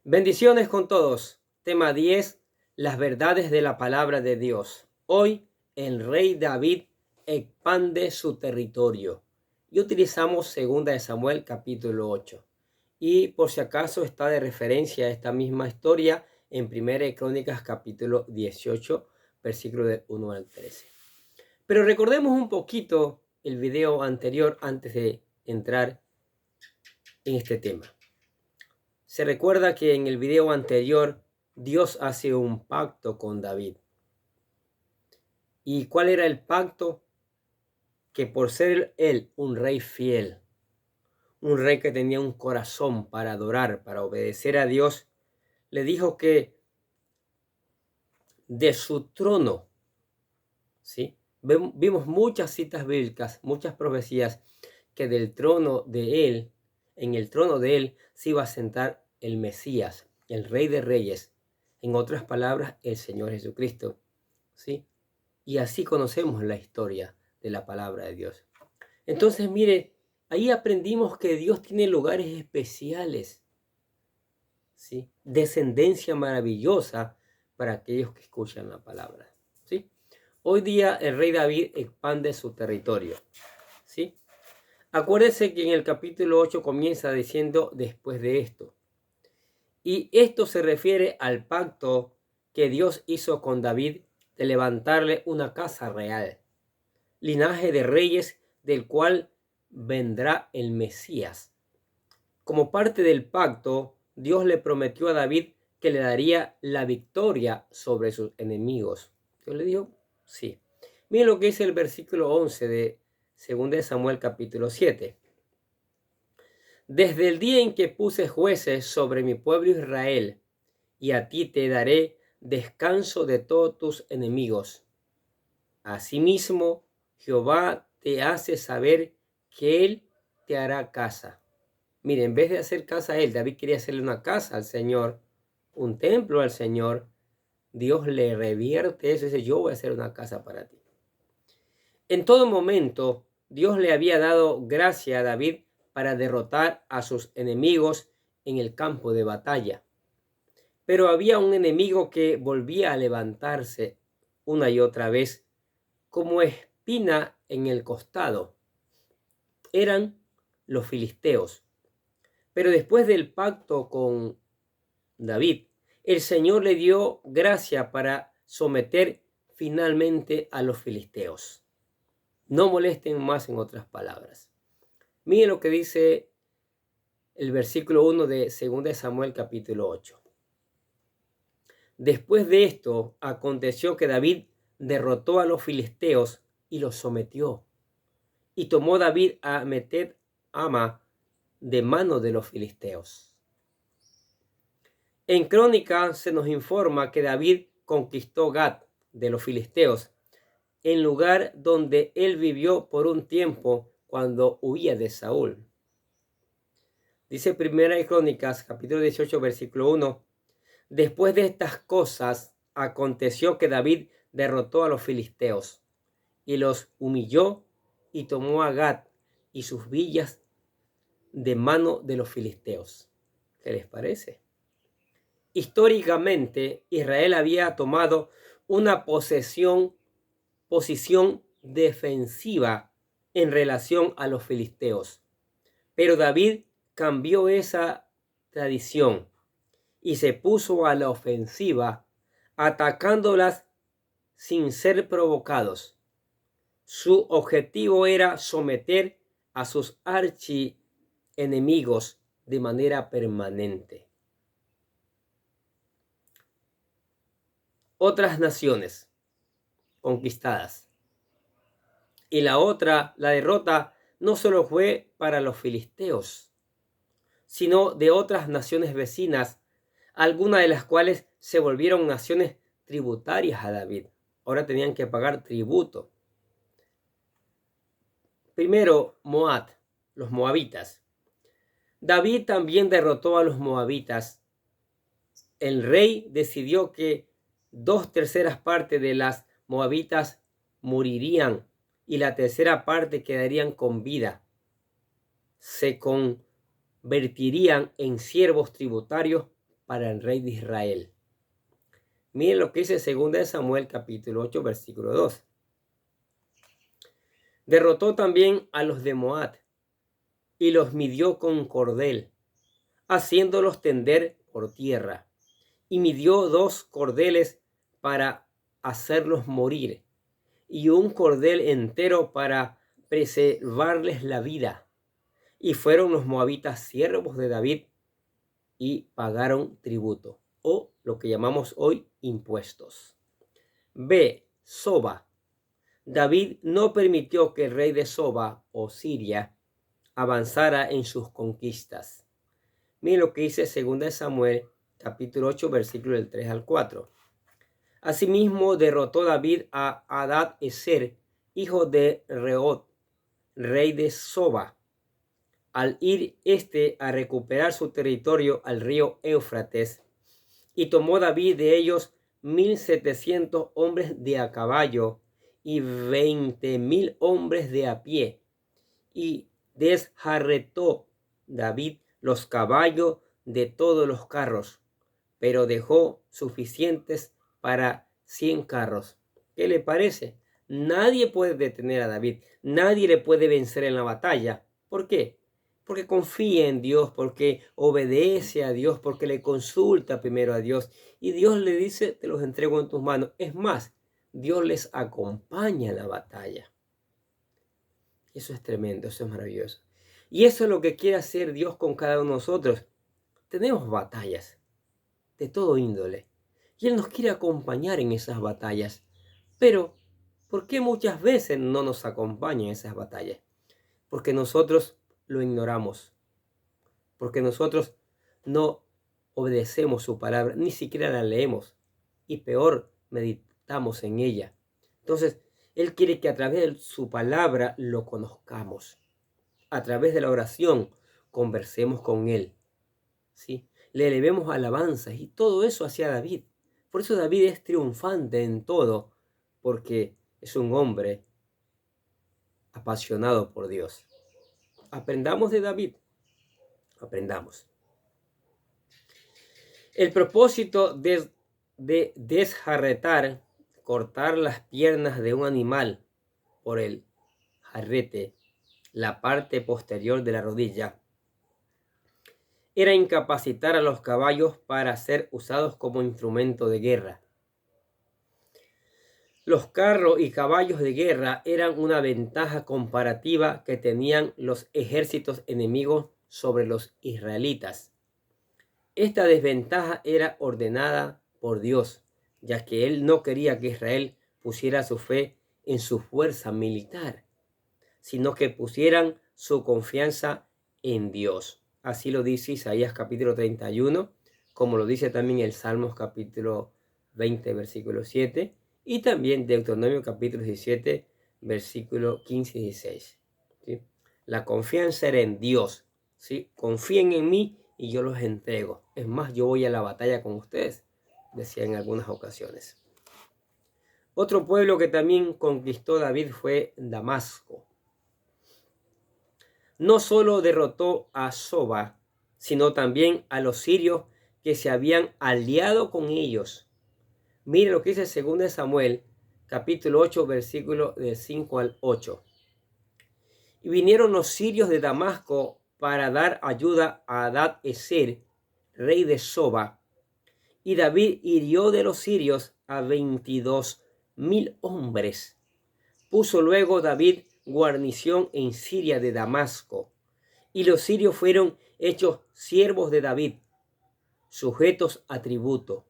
Bendiciones con todos. Tema 10. Las verdades de la palabra de Dios. Hoy el rey David expande su territorio. Y utilizamos 2 Samuel capítulo 8. Y por si acaso está de referencia a esta misma historia en 1 Crónicas capítulo 18, versículo del 1 al 13. Pero recordemos un poquito el video anterior antes de entrar en este tema. Se recuerda que en el video anterior Dios hace un pacto con David. ¿Y cuál era el pacto? Que por ser él un rey fiel, un rey que tenía un corazón para adorar, para obedecer a Dios, le dijo que de su trono, ¿sí? Vimos muchas citas bíblicas, muchas profecías, que del trono de él, en el trono de él, se iba a sentar el Mesías, el Rey de Reyes. En otras palabras, el Señor Jesucristo, ¿sí? Y así conocemos la historia de la palabra de Dios. Entonces, mire, ahí aprendimos que Dios tiene lugares especiales, ¿sí? Descendencia maravillosa para aquellos que escuchan la palabra, ¿sí? Hoy día el rey David expande su territorio, ¿sí? Acuérdense que en el capítulo 8 comienza diciendo después de esto. Y esto se refiere al pacto que Dios hizo con David de levantarle una casa real, linaje de reyes del cual vendrá el Mesías. Como parte del pacto, Dios le prometió a David que le daría la victoria sobre sus enemigos. Dios le dijo, sí. Miren lo que dice el versículo 11 de 2 Samuel capítulo 7. Desde el día en que puse jueces sobre mi pueblo Israel, y a ti te daré descanso de todos tus enemigos. Asimismo, Jehová te hace saber que él te hará casa. Mire, en vez de hacer casa a él, David quería hacerle una casa al Señor, un templo al Señor. Dios le revierte eso y dice, yo voy a hacer una casa para ti. En todo momento, Dios le había dado gracia a David para derrotar a sus enemigos en el campo de batalla. Pero había un enemigo que volvía a levantarse una y otra vez como espina en el costado. Eran los filisteos. Pero después del pacto con David, el Señor le dio gracia para someter finalmente a los filisteos. No molesten más, en otras palabras. Miren lo que dice el versículo 1 de 2 Samuel capítulo 8. Después de esto, aconteció que David derrotó a los filisteos y los sometió. Y tomó David a Metet-ama de mano de los filisteos. En Crónica se nos informa que David conquistó Gat de los filisteos, en lugar donde él vivió por un tiempo cuando huía de Saúl. Dice 1 Crónicas, capítulo 18, versículo 1. Después de estas cosas, aconteció que David derrotó a los filisteos y los humilló y tomó a Gat y sus villas de mano de los filisteos. ¿Qué les parece? Históricamente, Israel había tomado una posición defensiva en relación a los filisteos. Pero David cambió esa tradición y se puso a la ofensiva, atacándolas sin ser provocados. Su objetivo era someter a sus archienemigos de manera permanente. Otras naciones conquistadas. Y la derrota no solo fue para los filisteos, sino de otras naciones vecinas, algunas de las cuales se volvieron naciones tributarias a David. Ahora tenían que pagar tributo. Primero, Moab, los moabitas. David también derrotó a los moabitas. El rey decidió que 2/3 partes de las moabitas morirían y la tercera parte quedarían con vida. Se convertirían en siervos tributarios para el rey de Israel. Miren lo que dice 2 Samuel capítulo 8 versículo 2. Derrotó también a los de Moab y los midió con cordel, haciéndolos tender por tierra. Y midió 2 cordeles para hacerlos morir, y un cordel entero para preservarles la vida. Y fueron los moabitas siervos de David y pagaron tributo, o lo que llamamos hoy impuestos. B. Soba. David no permitió que el rey de Soba o Siria avanzara en sus conquistas. Miren lo que dice 2 Samuel capítulo 8 versículo del 3 al 4. Asimismo derrotó David a Hadad-ezer, hijo de Rehob, rey de Soba, al ir a recuperar su territorio al río Éufrates, y tomó David de ellos 1,700 hombres de a caballo y 20,000 hombres de a pie, y desjarretó David los caballos de todos los carros, pero dejó suficientes para 100 carros. ¿Qué le parece? Nadie puede detener a David, nadie le puede vencer en la batalla. ¿Por qué? Porque confía en Dios, porque obedece a Dios, porque le consulta primero a Dios. Y Dios le dice, te los entrego en tus manos. Es más, Dios les acompaña en la batalla. Eso es tremendo, eso es maravilloso. Y eso es lo que quiere hacer Dios con cada uno de nosotros. Tenemos batallas de todo índole. Y Él nos quiere acompañar en esas batallas. Pero, ¿por qué muchas veces no nos acompaña en esas batallas? Porque nosotros lo ignoramos. Porque nosotros no obedecemos su palabra, ni siquiera la leemos. Y peor, meditamos en ella. Entonces, Él quiere que a través de su palabra lo conozcamos. A través de la oración, conversemos con Él. ¿Sí? Le elevemos alabanzas y todo eso hacia David. Por eso David es triunfante en todo, porque es un hombre apasionado por Dios. Aprendamos de David. Aprendamos. El propósito de desjarretar, cortar las piernas de un animal por el jarrete, la parte posterior de la rodilla, era incapacitar a los caballos para ser usados como instrumento de guerra. Los carros y caballos de guerra eran una ventaja comparativa que tenían los ejércitos enemigos sobre los israelitas. Esta desventaja era ordenada por Dios, ya que Él no quería que Israel pusiera su fe en su fuerza militar, sino que pusieran su confianza en Dios. Así lo dice Isaías capítulo 31, como lo dice también el Salmos capítulo 20, versículo 7, y también Deuteronomio capítulo 17, versículo 15 y 16. ¿Sí? La confianza era en Dios. ¿Sí? Confíen en mí y yo los entrego. Es más, yo voy a la batalla con ustedes, decía en algunas ocasiones. Otro pueblo que también conquistó David fue Damasco. No solo derrotó a Soba, sino también a los sirios que se habían aliado con ellos. Mire lo que dice 2 Samuel, capítulo 8, versículo del 5 al 8. Y vinieron los sirios de Damasco para dar ayuda a Hadad-ezer, rey de Soba. Y David hirió de los sirios a 22,000 hombres. Puso luego David guarnición en Siria de Damasco, y los sirios fueron hechos siervos de David, sujetos a tributo.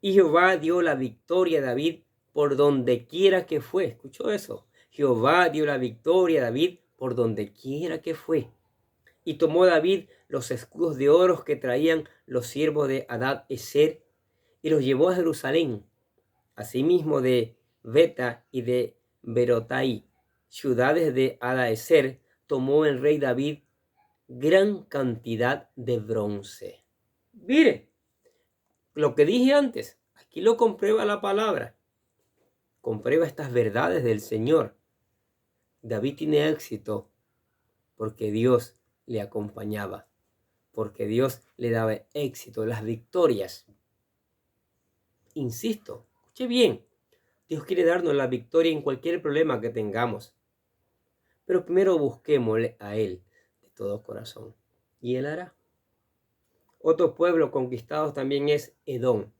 Y Jehová dio la victoria a David por donde quiera que fue. ¿Escuchó eso? Jehová dio la victoria a David por donde quiera que fue. Y tomó David los escudos de oro que traían los siervos de Hadad-ezer y los llevó a Jerusalén. Asimismo de Beta y de Berotai, ciudades de Hadad-ezer, tomó el rey David gran cantidad de bronce. Mire, lo que dije antes, aquí lo comprueba la palabra. Comprueba estas verdades del Señor. David tiene éxito porque Dios le acompañaba. porque Dios le daba éxito, las victorias. Insisto, escuche bien, Dios quiere darnos la victoria en cualquier problema que tengamos. Pero primero busquémosle a Él de todo corazón y Él hará. Otro pueblo conquistado también es Edom.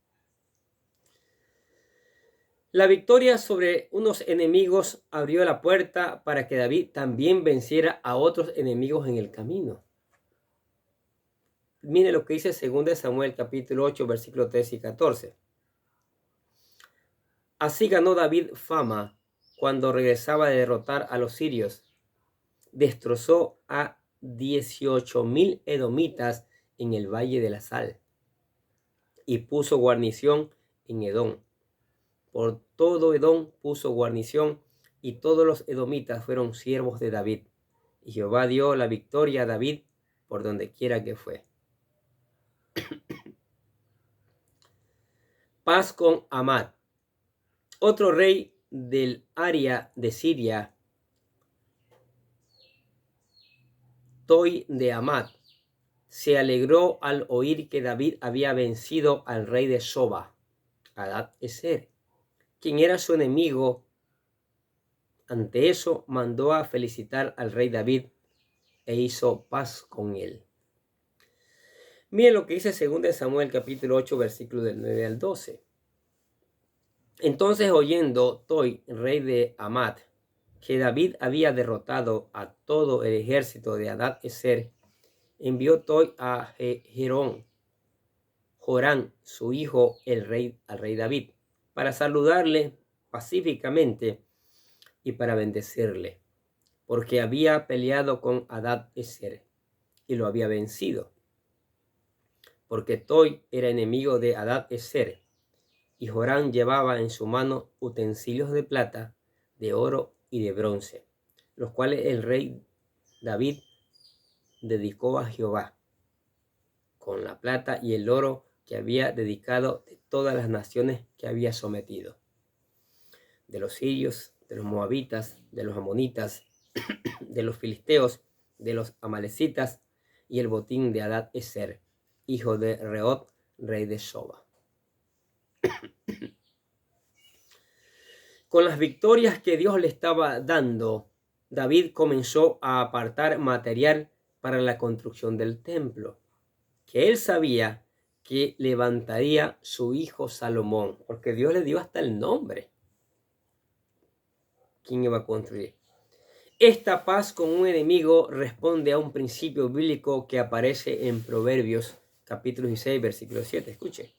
La victoria sobre unos enemigos abrió la puerta para que David también venciera a otros enemigos en el camino. Mire lo que dice 2 Samuel capítulo 8 versículos 13 y 14. Así ganó David fama cuando regresaba de derrotar a los sirios. Destrozó a 18,000 edomitas en el Valle de la Sal y puso guarnición en Edom. Por todo Edom puso guarnición y todos los edomitas fueron siervos de David. Y Jehová dio la victoria a David por donde quiera que fue. Paz con Amad. Otro rey del área de Siria, Toi de Amad, se alegró al oír que David había vencido al rey de Soba, Hadad-ezer, quien era su enemigo. Ante eso mandó a felicitar al rey David e hizo paz con él. Miren lo que dice 2 Samuel capítulo 8 versículos del 9 al 12. Entonces, oyendo Toi, rey de Amad, que David había derrotado a todo el ejército de Hadad-ezer, envió Toi a Joram, su hijo, al rey David, para saludarle pacíficamente y para bendecirle, porque había peleado con Hadad-ezer y lo había vencido, porque Toi era enemigo de Hadad-ezer, y Joram llevaba en su mano utensilios de plata, de oro y de bronce, los cuales el rey David dedicó a Jehová, con la plata y el oro que había dedicado de todas las naciones que había sometido, de los sirios, de los moabitas, de los amonitas, de los filisteos, de los amalecitas, y el botín de Hadad-ezer, hijo de Rehob, rey de Soba. Con las victorias que Dios le estaba dando, David comenzó a apartar material para la construcción del templo, que él sabía que levantaría su hijo Salomón, porque Dios le dio hasta el nombre. ¿Quién iba a construir? Esta paz con un enemigo responde a un principio bíblico que aparece en Proverbios capítulo 16, versículo 7. Escuche.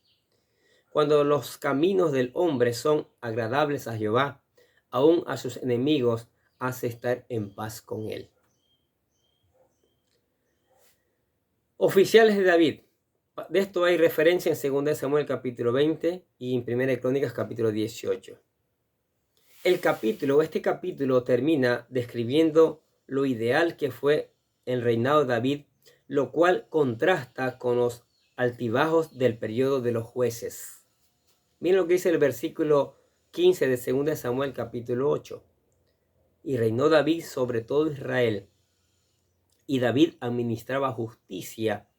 Cuando los caminos del hombre son agradables a Jehová, aún a sus enemigos hace estar en paz con él. Oficiales de David. De esto hay referencia en 2 Samuel capítulo 20 y en 1 Crónicas capítulo 18. Este capítulo termina describiendo lo ideal que fue el reinado de David, lo cual contrasta con los altibajos del periodo de los jueces. Miren lo que dice el versículo 15 de 2 Samuel capítulo 8. Y reinó David sobre todo Israel, y David administraba justicia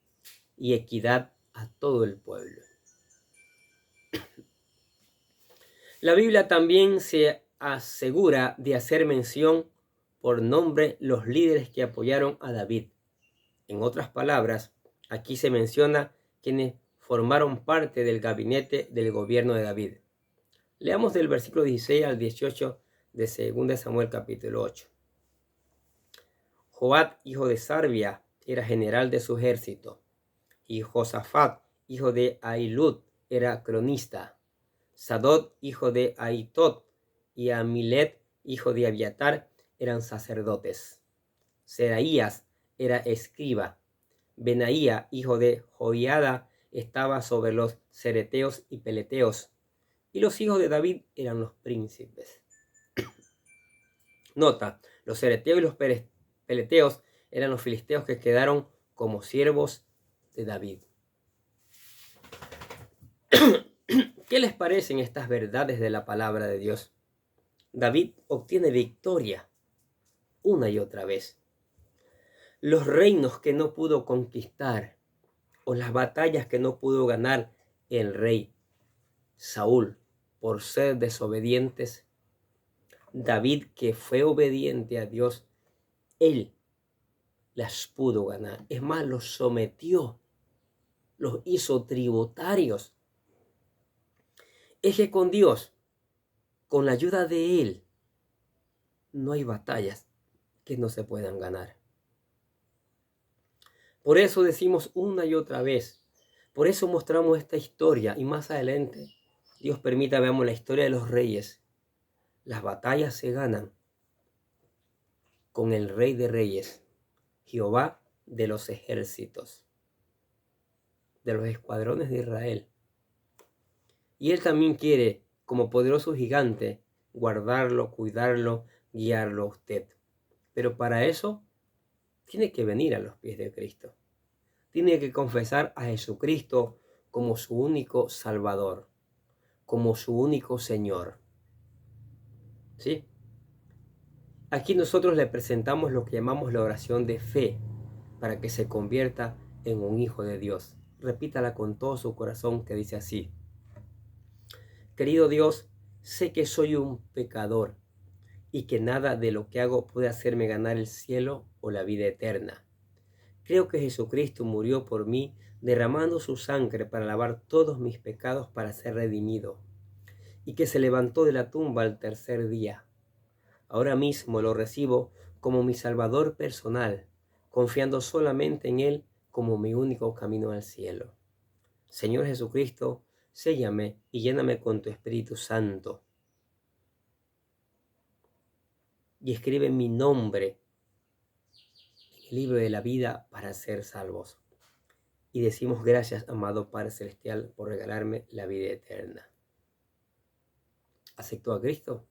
y equidad a todo el pueblo. La Biblia también se asegura de hacer mención por nombre los líderes que apoyaron a David. En otras palabras, aquí se menciona quienes formaron parte del gabinete del gobierno de David. Leamos del versículo 16 al 18 de 2 Samuel capítulo 8. Joab, hijo de Sarvia, era general de su ejército, y Josafat, hijo de Ahilud, era cronista. Sadok, hijo de Ahitot, y Amilet, hijo de Abiatar, eran sacerdotes. Seraías era escriba. Benaía, hijo de Joiada, estaba sobre los cereteos y peleteos. Y los hijos de David eran los príncipes. Nota, los cereteos y los peleteos eran los filisteos que quedaron como siervos de David. ¿Qué les parecen estas verdades de la palabra de Dios? David obtiene victoria una y otra vez. Los reinos que no pudo conquistar o las batallas que no pudo ganar el rey Saúl por ser desobedientes, David, que fue obediente a Dios, él las pudo ganar. Es más, los sometió, los hizo tributarios. Es que con Dios, con la ayuda de Él, no hay batallas que no se puedan ganar. Por eso decimos una y otra vez, por eso mostramos esta historia y más adelante, Dios permita, veamos la historia de los reyes. Las batallas se ganan con el Rey de Reyes, Jehová de los ejércitos, de los escuadrones de Israel. Y Él también quiere, como poderoso gigante, guardarlo, cuidarlo, guiarlo a usted. Pero para eso tiene que venir a los pies de Cristo. Tiene que confesar a Jesucristo como su único Salvador, como su único Señor. ¿Sí? Aquí nosotros le presentamos lo que llamamos la oración de fe para que se convierta en un hijo de Dios. Repítala con todo su corazón, que dice así: querido Dios, sé que soy un pecador y que nada de lo que hago puede hacerme ganar el cielo o la vida eterna. Creo que Jesucristo murió por mí, derramando su sangre para lavar todos mis pecados para ser redimido, y que se levantó de la tumba al tercer día. Ahora mismo lo recibo como mi Salvador personal, confiando solamente en Él como mi único camino al cielo. Señor Jesucristo, séllame y lléname con tu Espíritu Santo. Y escribe mi nombre en el libro de la vida para ser salvos. Y decimos gracias, amado Padre Celestial, por regalarme la vida eterna. ¿Aceptó a Cristo?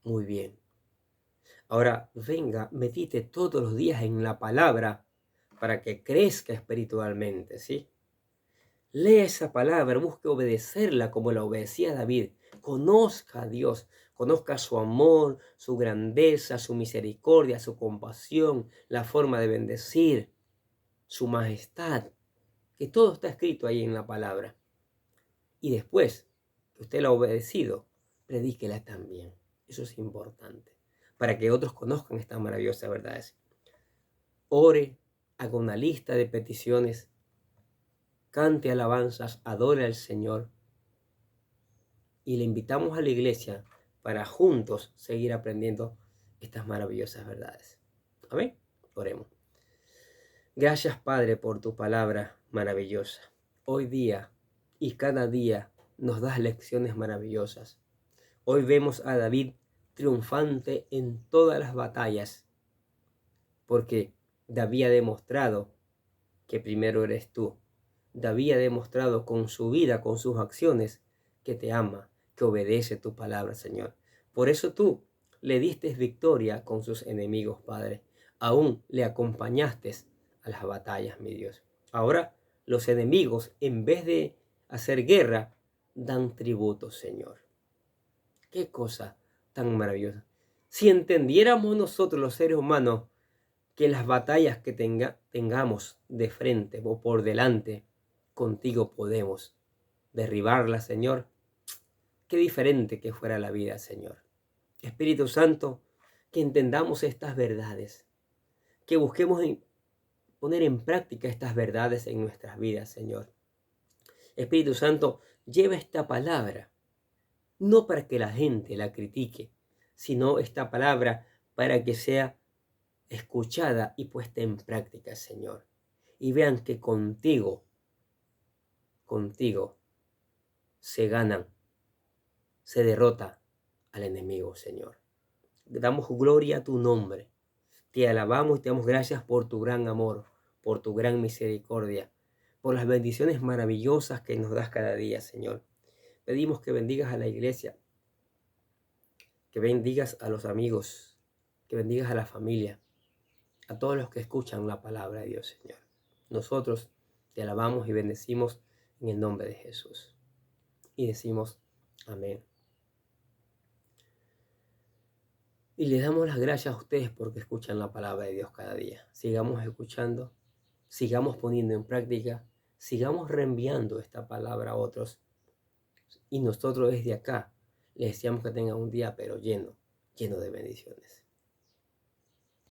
Muy bien. Ahora venga, medite todos los días en la palabra para que crezca espiritualmente, ¿sí? Lea esa palabra, busque obedecerla como la obedecía David. Conozca a Dios, conozca su amor, su grandeza, su misericordia, su compasión, la forma de bendecir, su majestad, que todo está escrito ahí en la palabra. Y después que usted la ha obedecido, predíquela también. Eso es importante, para que otros conozcan estas maravillosas verdades. Ore, haga una lista de peticiones, cante alabanzas, adore al Señor. Y le invitamos a la iglesia para juntos seguir aprendiendo estas maravillosas verdades. Amén. Oremos. Gracias, Padre, por tu palabra maravillosa. Hoy día y cada día nos das lecciones maravillosas. Hoy vemos a David triunfante en todas las batallas, porque David ha demostrado que primero eres tú. David ha demostrado con su vida, con sus acciones, que te ama, que obedece tu palabra, Señor. Por eso tú le diste victoria con sus enemigos, Padre. Aún le acompañaste a las batallas, mi Dios. Ahora los enemigos, en vez de hacer guerra, dan tributo, Señor. Qué cosa tan maravillosa. Si entendiéramos nosotros los seres humanos que las batallas que tengamos de frente o por delante, contigo podemos derribarlas, Señor. Qué diferente que fuera la vida, Señor. Espíritu Santo, que entendamos estas verdades, que busquemos poner en práctica estas verdades en nuestras vidas, Señor. Espíritu Santo, lleva esta palabra, no para que la gente la critique, sino esta palabra para que sea escuchada y puesta en práctica, Señor. Y vean que contigo se ganan, se derrota al enemigo, Señor. Damos gloria a tu nombre. Te alabamos y te damos gracias por tu gran amor, por tu gran misericordia, por las bendiciones maravillosas que nos das cada día, Señor. Pedimos que bendigas a la iglesia, que bendigas a los amigos, que bendigas a la familia, a todos los que escuchan la palabra de Dios, Señor. Nosotros te alabamos y bendecimos en el nombre de Jesús. Y decimos amén. Y le damos las gracias a ustedes porque escuchan la palabra de Dios cada día. Sigamos escuchando, sigamos poniendo en práctica sigamos reenviando esta palabra a otros y nosotros desde acá les deseamos que tengan un día pero lleno de bendiciones.